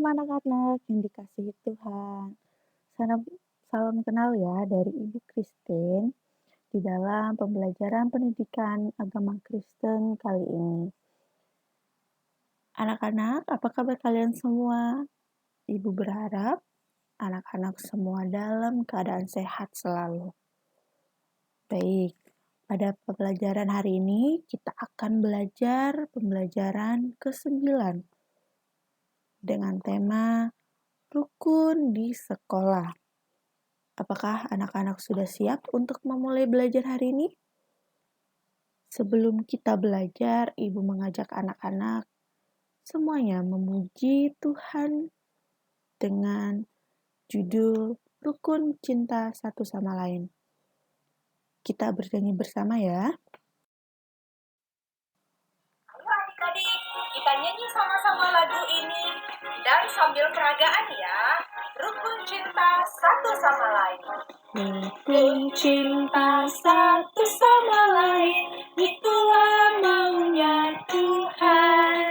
Shalom anak-anak yang dikasihi Tuhan. Salam, salam kenal ya dari Ibu Christine di dalam pembelajaran pendidikan agama Kristen kali ini. Anak-anak, apa kabar kalian semua? Ibu berharap anak-anak semua dalam keadaan sehat selalu. Baik, pada pembelajaran hari ini kita akan belajar pembelajaran ke-9 dengan tema rukun di sekolah. Apakah anak-anak sudah siap untuk memulai belajar hari ini? Sebelum kita belajar, Ibu mengajak anak-anak semuanya memuji Tuhan dengan judul Rukun Cinta Satu Sama Lain. Kita bernyanyi bersama ya. Ayo adik-adik, kita nyanyi sama-sama lagu ini dan sambil peragaan ya. Rukun cinta satu sama lain. Rukun cinta satu sama lain, itulah maunya Tuhan.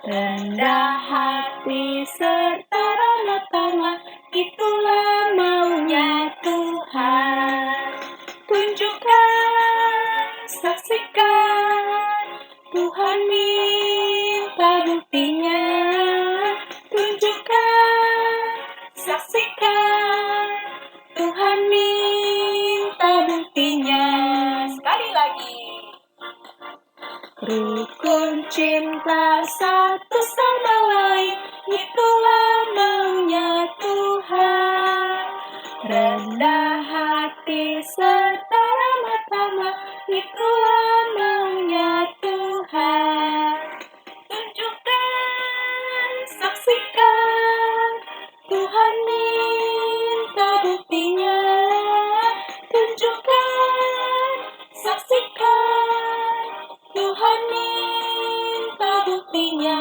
Rendah hati serta ramah tamah, itulah maunya Tuhan. Tunjukkan, saksikan, Tuhan minta buktinya. Tunjukkan, saksikan, Tuhan minta buktinya. Sekali lagi. Rukun cinta satu sama lain, itulah maunya Tuhan. Rendah hati serta ramah tamah, itulah maunya Tuhan. Tunjukkan, saksikan, Tuhan minta buktinya. Tunjukkan, saksikan, Tuhan minta buktinya.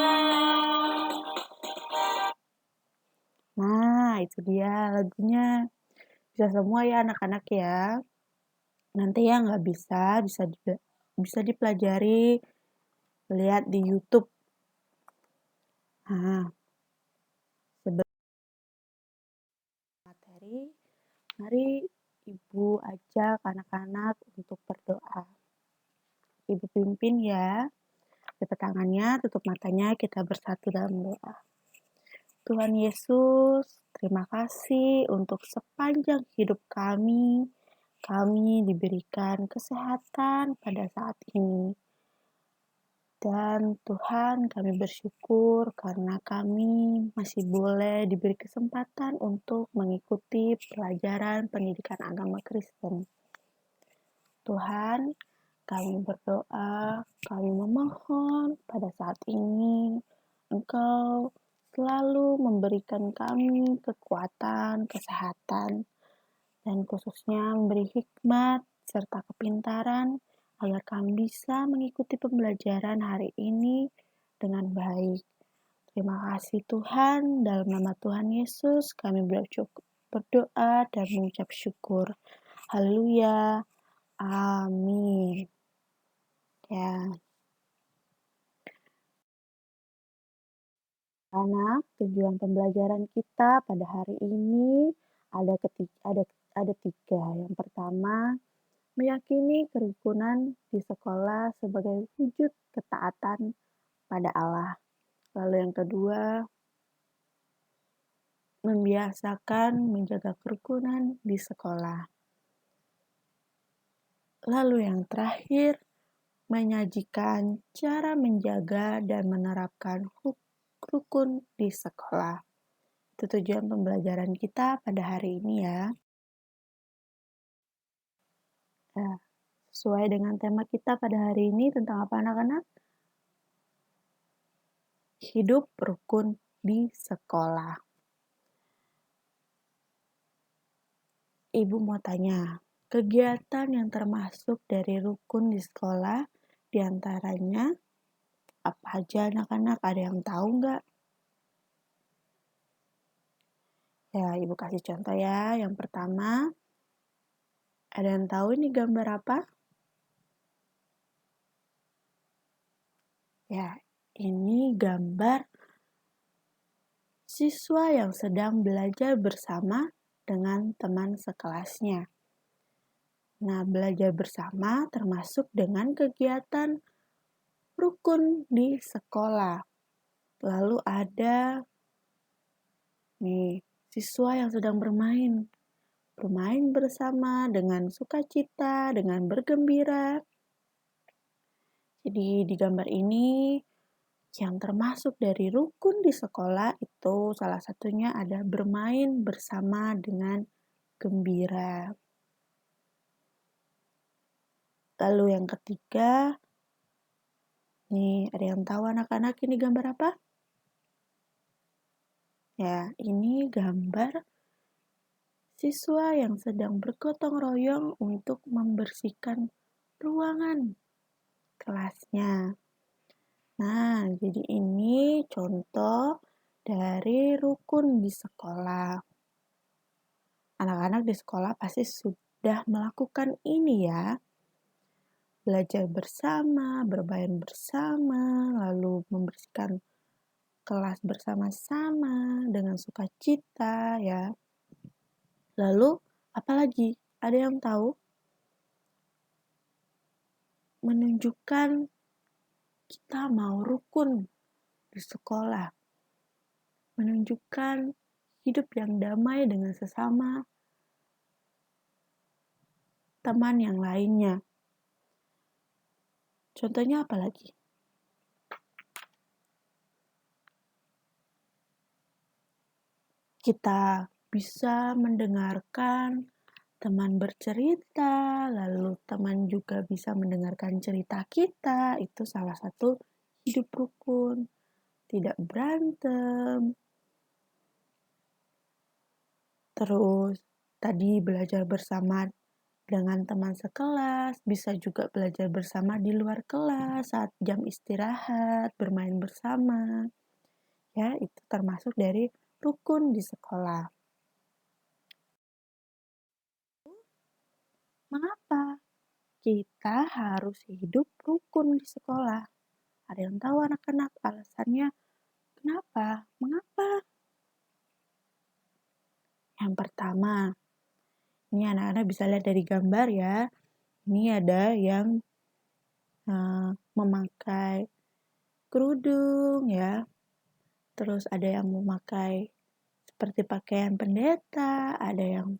Nah, itu dia lagunya. Bisa semua ya anak-anak ya. Nanti yang nggak bisa dipelajari, lihat di YouTube. Nah, sebelum materi, mari Ibu ajak anak-anak untuk berdoa. Ibu pimpin ya. Lipat tangannya, tutup matanya, kita bersatu dalam doa. Tuhan Yesus, terima kasih untuk sepanjang hidup kami. Kami diberikan kesehatan pada saat ini. Dan Tuhan, kami bersyukur karena kami masih boleh diberi kesempatan untuk mengikuti pelajaran pendidikan agama Kristen. Tuhan, kami berdoa, kami memohon pada saat ini Engkau selalu memberikan kami kekuatan, kesehatan, dan khususnya memberi hikmat serta kepintaran agar kami bisa mengikuti pembelajaran hari ini dengan baik. Terima kasih Tuhan, dalam nama Tuhan Yesus kami berdoa dan mengucap syukur. Haleluya. Amin. Ya. Anak, tujuan pembelajaran kita pada hari ini ada tiga. Yang pertama, meyakini kerukunan di sekolah sebagai wujud ketaatan pada Allah. Lalu yang kedua, membiasakan menjaga kerukunan di sekolah. Lalu yang terakhir, menyajikan cara menjaga dan menerapkan rukun di sekolah. Itu tujuan pembelajaran kita pada hari ini ya. Nah, sesuai dengan tema kita pada hari ini tentang apa anak-anak? Hidup rukun di sekolah. Ibu mau tanya, kegiatan yang termasuk dari rukun di sekolah diantaranya apa aja anak-anak? Ada yang tahu nggak? Ya, Ibu kasih contoh ya. Yang pertama, ada yang tahu ini gambar apa? Ya, ini gambar siswa yang sedang belajar bersama dengan teman sekelasnya. Nah, belajar bersama termasuk dengan kegiatan rukun di sekolah. Lalu ada nih, siswa yang sedang bermain. Bermain bersama dengan sukacita, dengan bergembira. Jadi di gambar ini yang termasuk dari rukun di sekolah itu salah satunya ada bermain bersama dengan gembira. Lalu yang ketiga, nih ada yang tahu anak-anak ini gambar apa? Ya, ini gambar siswa yang sedang bergotong royong untuk membersihkan ruangan kelasnya. Nah, jadi ini contoh dari rukun di sekolah. Anak-anak di sekolah pasti sudah melakukan ini ya. Belajar bersama, bermain bersama, lalu membersihkan kelas bersama-sama dengan sukacita ya. Lalu apalagi? Ada yang tahu? Menunjukkan kita mau rukun di sekolah. Menunjukkan hidup yang damai dengan sesama teman yang lainnya. Contohnya apa lagi? Kita bisa mendengarkan teman bercerita, lalu teman juga bisa mendengarkan cerita kita. Itu salah satu hidup rukun. Tidak berantem. Terus tadi belajar bersama dengan teman sekelas, bisa juga belajar bersama di luar kelas saat jam istirahat, bermain bersama. Ya, itu termasuk dari rukun di sekolah. Mengapa kita harus hidup rukun di sekolah? Ada yang tahu anak-anak alasannya kenapa? Mengapa? Yang pertama, ini anak-anak bisa lihat dari gambar ya. Ini ada yang memakai kerudung ya. Terus ada yang memakai seperti pakaian pendeta, ada yang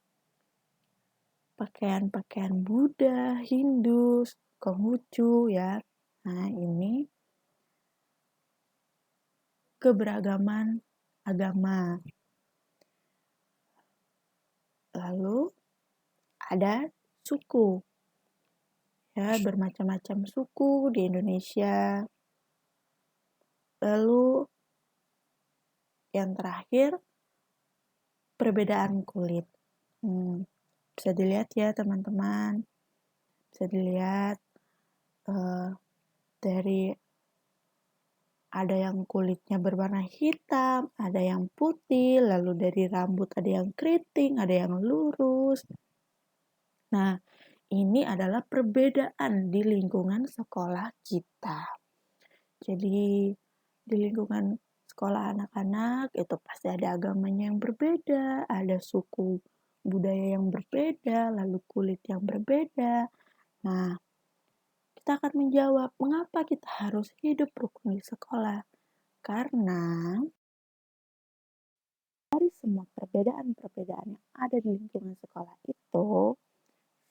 pakaian-pakaian Buddha, Hindu, Konghucu ya. Nah, ini keberagaman agama. Lalu ada suku. Ya, bermacam-macam suku di Indonesia. Lalu yang terakhir perbedaan kulit. Bisa dilihat ya teman-teman. Bisa dilihat dari ada yang kulitnya berwarna hitam, ada yang putih, lalu dari rambut ada yang keriting, ada yang lurus. Nah, ini adalah perbedaan di lingkungan sekolah kita. Jadi, di lingkungan sekolah anak-anak itu pasti ada agamanya yang berbeda, ada suku budaya yang berbeda, lalu kulit yang berbeda. Nah, kita akan menjawab mengapa kita harus hidup rukun di sekolah. Karena dari semua perbedaan-perbedaan yang ada di lingkungan sekolah itu,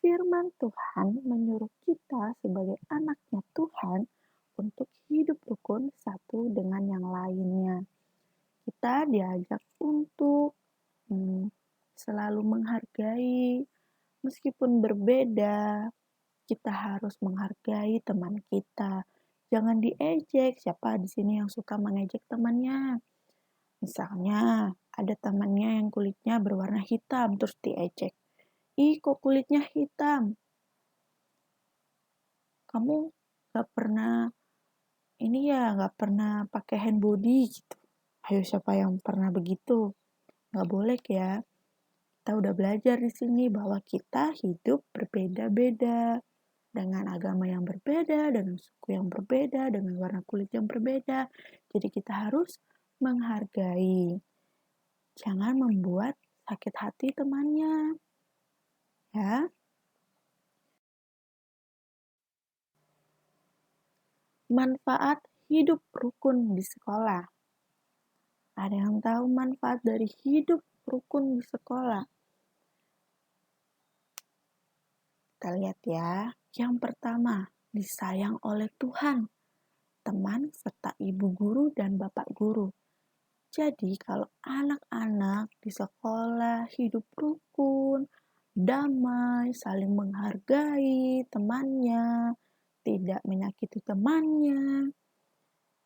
firman Tuhan menyuruh kita sebagai anaknya Tuhan untuk hidup rukun satu dengan yang lainnya. Kita diajak untuk selalu menghargai, meskipun berbeda, kita harus menghargai teman kita. Jangan diejek. Siapa di sini yang suka mengejek temannya? Misalnya, ada temannya yang kulitnya berwarna hitam, terus diejek. Ih, kok kulitnya hitam? Kamu gak pernah gak pernah pakai hand body gitu. Ayo, siapa yang pernah begitu? Gak boleh ya. Kita udah belajar di sini bahwa kita hidup berbeda-beda. Dengan agama yang berbeda, dengan suku yang berbeda, dengan warna kulit yang berbeda. Jadi kita harus menghargai. Jangan membuat sakit hati temannya, ya. Manfaat hidup rukun di sekolah. Ada yang tahu manfaat dari hidup rukun di sekolah? Kita lihat ya. Yang pertama, disayang oleh Tuhan, teman, serta ibu guru dan bapak guru. Jadi kalau anak-anak di sekolah hidup rukun, damai, saling menghargai temannya, tidak menyakiti temannya,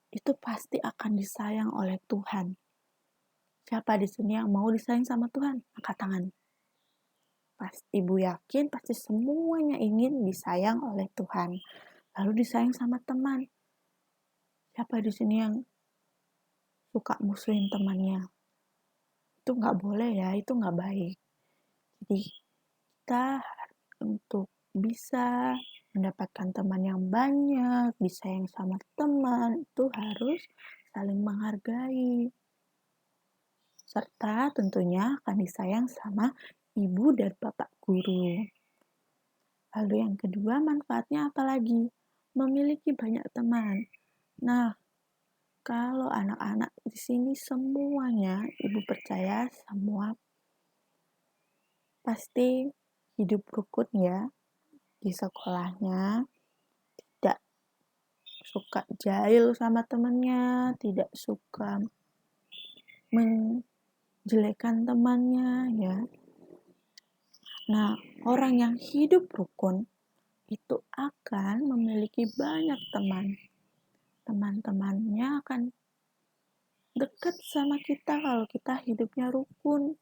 itu pasti akan disayang oleh Tuhan. Siapa di sini yang mau disayang sama Tuhan? Angkat tangan. Pasti Ibu yakin pasti semuanya ingin disayang oleh Tuhan. Lalu disayang sama teman. Siapa di sini yang suka musuhin temannya? Itu nggak boleh ya, itu nggak baik. Jadi kita untuk bisa mendapatkan teman yang banyak, disayang sama teman, itu harus saling menghargai. Serta tentunya akan disayang sama ibu dan bapak guru. Lalu yang kedua, manfaatnya apa lagi? Memiliki banyak teman. Nah, kalau anak-anak di sini semuanya, ibu percaya semua pasti hidup rukun ya di sekolahnya, tidak suka jahil sama temannya, tidak suka menjelekan temannya ya. Nah, orang yang hidup rukun itu akan memiliki banyak teman. Teman-temannya akan dekat sama kita kalau kita hidupnya rukun,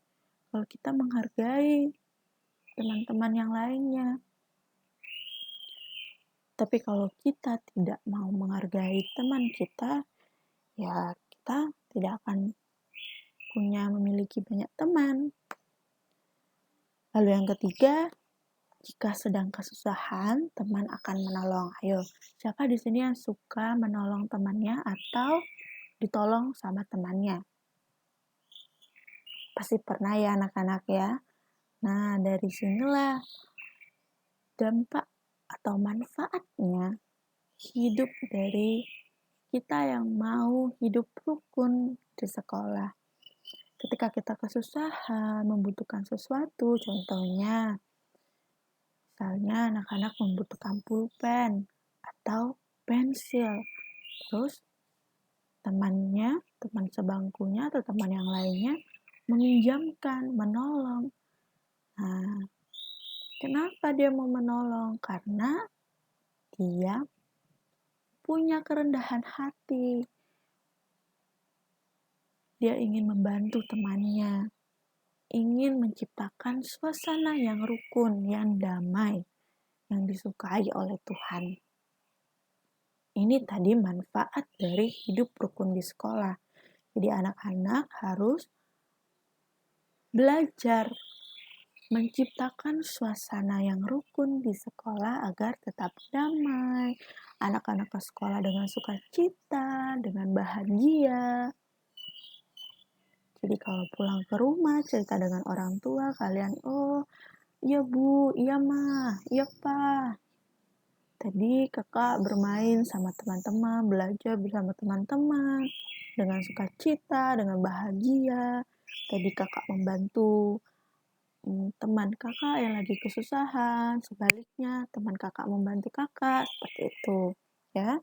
kalau kita menghargai teman-teman yang lainnya. Tapi kalau kita tidak mau menghargai teman kita, ya kita tidak akan memiliki banyak teman. Lalu yang ketiga, jika sedang kesusahan, teman akan menolong. Ayo, siapa di sini yang suka menolong temannya atau ditolong sama temannya? Pasti pernah ya anak-anak ya. Nah, dari sinilah dampak atau manfaatnya hidup dari kita yang mau hidup rukun di sekolah. Ketika kita kesusahan, membutuhkan sesuatu, contohnya, misalnya anak-anak membutuhkan pulpen atau pensil, terus temannya, teman sebangkunya atau teman yang lainnya meminjamkan, menolong. Nah, kenapa dia mau menolong? Karena dia punya kerendahan hati. Dia ingin membantu temannya, ingin menciptakan suasana yang rukun, yang damai, yang disukai oleh Tuhan. Ini tadi manfaat dari hidup rukun di sekolah. Jadi anak-anak harus belajar menciptakan suasana yang rukun di sekolah agar tetap damai. Anak-anak ke sekolah dengan sukacita, dengan bahagia. Jadi kalau pulang ke rumah cerita dengan orang tua kalian, oh iya bu, iya ma, iya pa. Tadi kakak bermain sama teman-teman, belajar bersama teman-teman dengan sukacita, dengan bahagia. Tadi kakak membantu teman kakak yang lagi kesusahan, sebaliknya teman kakak membantu kakak, seperti itu ya.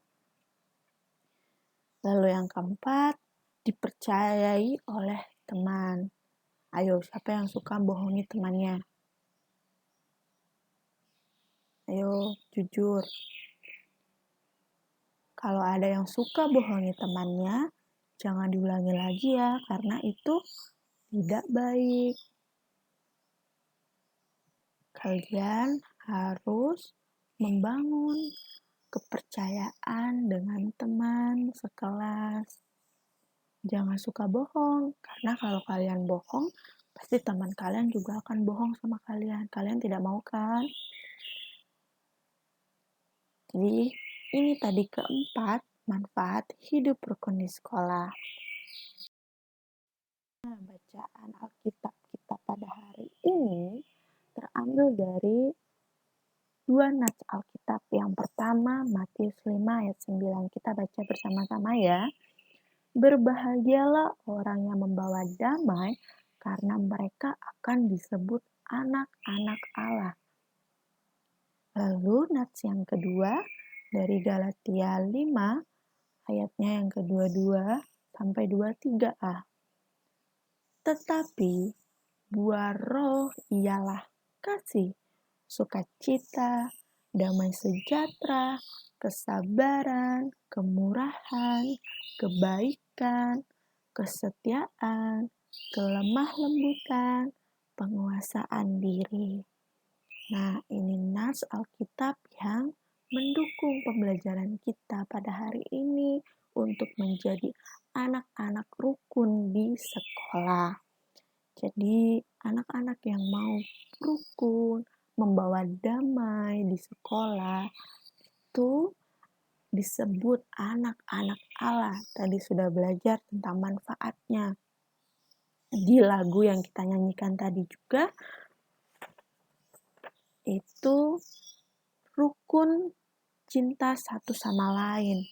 Lalu yang keempat, dipercayai oleh teman. Ayo, siapa yang suka bohongi temannya? Ayo, jujur. Kalau ada yang suka bohongi temannya, jangan diulangi lagi ya, karena itu tidak baik. Kalian harus membangun kepercayaan dengan teman sekelas. Jangan suka bohong, karena kalau kalian bohong, pasti teman kalian juga akan bohong sama kalian. Kalian tidak mau kan? Jadi, ini tadi keempat manfaat hidup rukun di sekolah. Bacaan Alkitab kita pada hari ini terambil dari dua nats Alkitab. Yang pertama Matius 5 ayat 9. Kita baca bersama-sama ya. Berbahagialah orang yang membawa damai karena mereka akan disebut anak-anak Allah. Lalu nats yang kedua dari Galatia 5 ayatnya yang kedua-dua sampai 23a. Tetapi buah roh ialah kasih, sukacita, damai sejahtera, kesabaran, kemurahan, kebaikan, kesetiaan, kelemah lembutan, penguasaan diri. Nah, ini nas Alkitab yang mendukung pembelajaran kita pada hari ini untuk menjadi anak-anak rukun di sekolah. Jadi, anak-anak yang mau rukun, membawa damai di sekolah, itu disebut anak-anak Allah. Tadi sudah belajar tentang manfaatnya. Di lagu yang kita nyanyikan tadi juga, itu rukun cinta satu sama lain.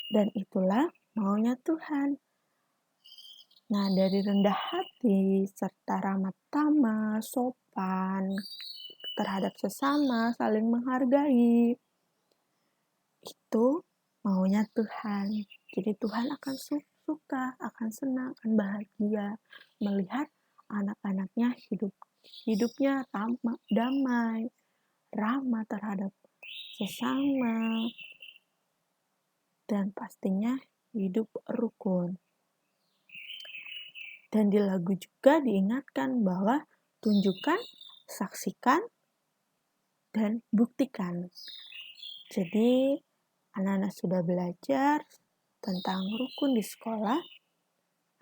Dan itulah maunya Tuhan. Nah, dari rendah hati serta ramah tamah, sopan terhadap sesama, saling menghargai, itu maunya Tuhan. Jadi Tuhan akan suka, akan senang, akan bahagia melihat anak-anaknya hidupnya damai, ramah terhadap sesama, dan pastinya hidup rukun. Dan di lagu juga diingatkan bahwa tunjukkan, saksikan, dan buktikan. Jadi anak-anak sudah belajar tentang rukun di sekolah,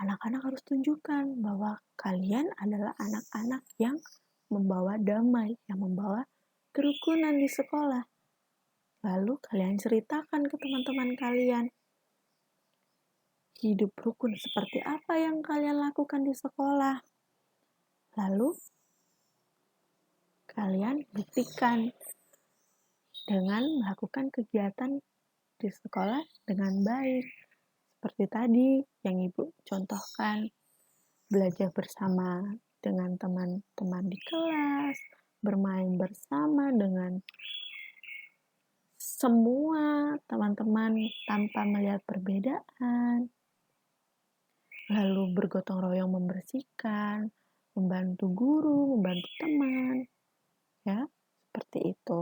anak-anak harus tunjukkan bahwa kalian adalah anak-anak yang membawa damai, yang membawa kerukunan di sekolah. Lalu kalian ceritakan ke teman-teman kalian, hidup rukun seperti apa yang kalian lakukan di sekolah. Lalu kalian buktikan dengan melakukan kegiatan di sekolah dengan baik. Seperti tadi yang Ibu contohkan, belajar bersama dengan teman-teman di kelas, bermain bersama dengan semua teman-teman tanpa melihat perbedaan, lalu bergotong royong membersihkan, membantu guru, membantu teman, ya, seperti itu.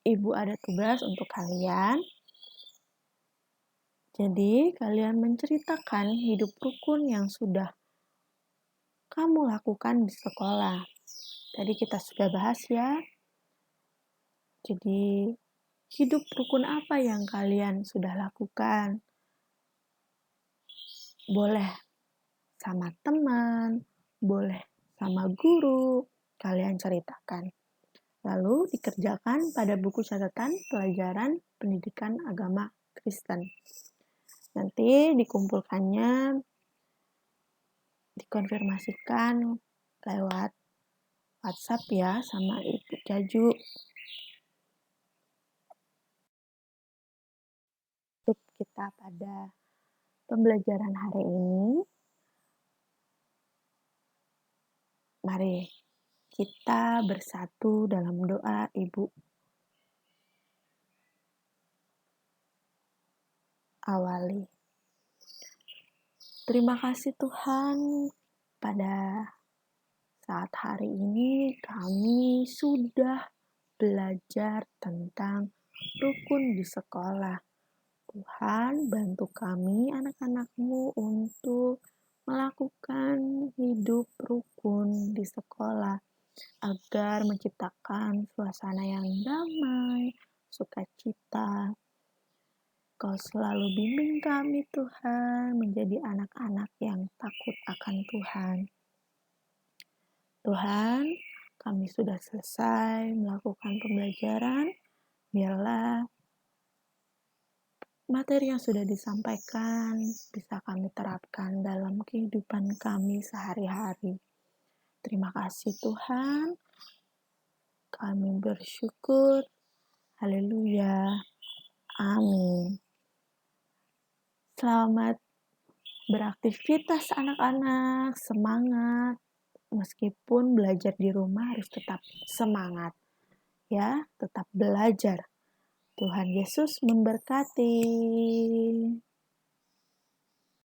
Ibu ada tugas untuk kalian. Jadi, kalian menceritakan hidup rukun yang sudah kamu lakukan di sekolah. Tadi kita sudah bahas ya. Jadi, hidup rukun apa yang kalian sudah lakukan? Boleh sama teman, boleh sama guru, kalian ceritakan. Lalu dikerjakan pada buku catatan pelajaran pendidikan agama Kristen. Nanti dikumpulkannya, dikonfirmasikan lewat WhatsApp ya sama Ibu Jaju. Untuk kita pada pembelajaran hari ini, mari kita bersatu dalam doa Ibu. Awali. Terima kasih Tuhan, pada saat hari ini kami sudah belajar tentang rukun di sekolah. Tuhan, bantu kami anak-anak-Mu untuk melakukan hidup rukun di sekolah agar menciptakan suasana yang damai, sukacita. Kau selalu bimbing kami Tuhan menjadi anak-anak yang takut akan Tuhan. Tuhan, kami sudah selesai melakukan pembelajaran. Biarlah materi yang sudah disampaikan bisa kami terapkan dalam kehidupan kami sehari-hari. Terima kasih Tuhan, kami bersyukur. Haleluya. Amin. Selamat beraktivitas anak-anak, semangat. Meskipun belajar di rumah harus tetap semangat. Ya, tetap belajar. Tuhan Yesus memberkati.